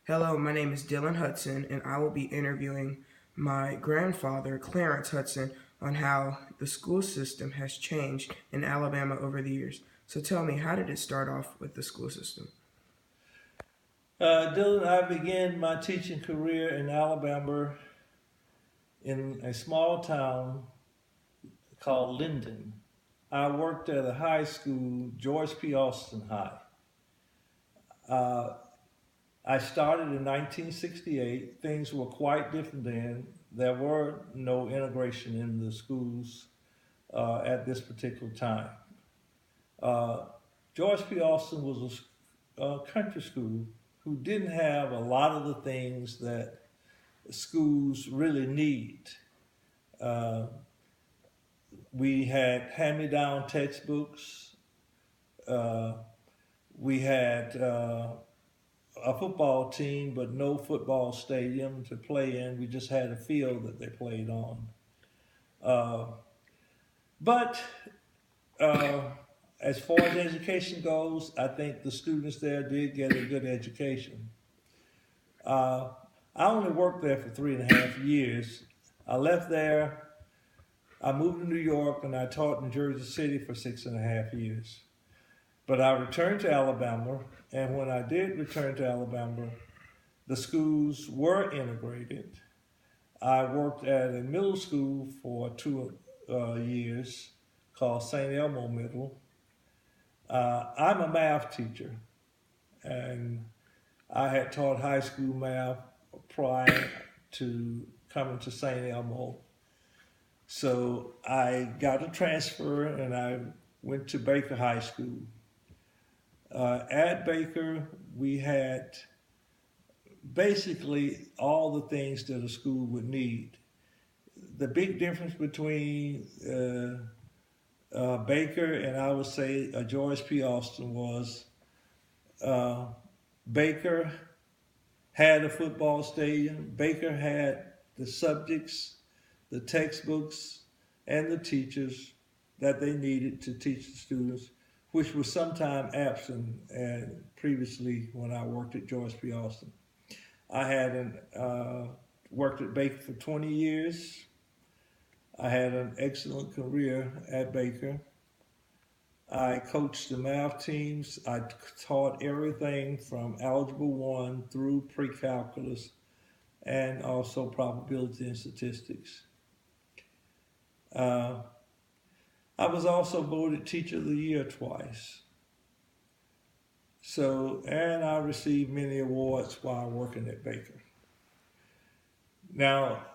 Hello, my name is Dylan Hudson, and I will be interviewing my grandfather, Clarence Hudson, on how the school system has changed in Alabama over the years. So tell me, how did it start off with the school system? Dylan, I began my teaching career in Alabama in a small town called Linden. I worked at a high school, George P. Austin High. Uh, I started in 1968. Things were quite different then. There were no integration in the schools at this particular time. Uh, George P. Austin was a country school who didn't have a lot of the things that schools really need. Uh, we had hand-me-down textbooks. Uh, we had a football team, but no football stadium to play in. We just had a field that they played on. Uh, but uh, as far as education goes, I think the students there did get a good education. Uh, I only worked there for 3.5 years. I left there. I moved to New York and I taught in Jersey City for 6.5 years. But I returned to Alabama, and when I did return to Alabama, the schools were integrated. I worked at a middle school for 2 years called St. Elmo Middle. I'm a math teacher, and I had taught high school math prior to coming to St. Elmo. So I got a transfer and I went to Baker High School. At Baker, we had basically all the things that a school would need. The big difference between Baker and I would say George P. Austin was uh, Baker had a football stadium. Baker had the subjects, the textbooks, and the teachers that they needed to teach the students, which was sometimes absent and previously when I worked at George P. Austin. I had worked at Baker for 20 years. I had an excellent career at Baker. I coached the math teams. I taught everything from Algebra 1 through pre-calculus and also probability and statistics. Uh, I was also voted Teacher of the Year twice. So, and I received many awards while working at Baker. Now,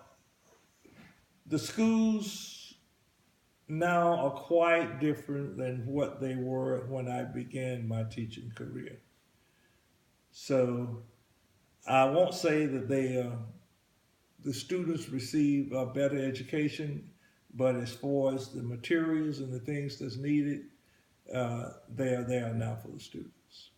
the schools now are quite different than what they were when I began my teaching career. So, I won't say that the students receive a better education, but as far as the materials and the things that's needed, they are there now for the students.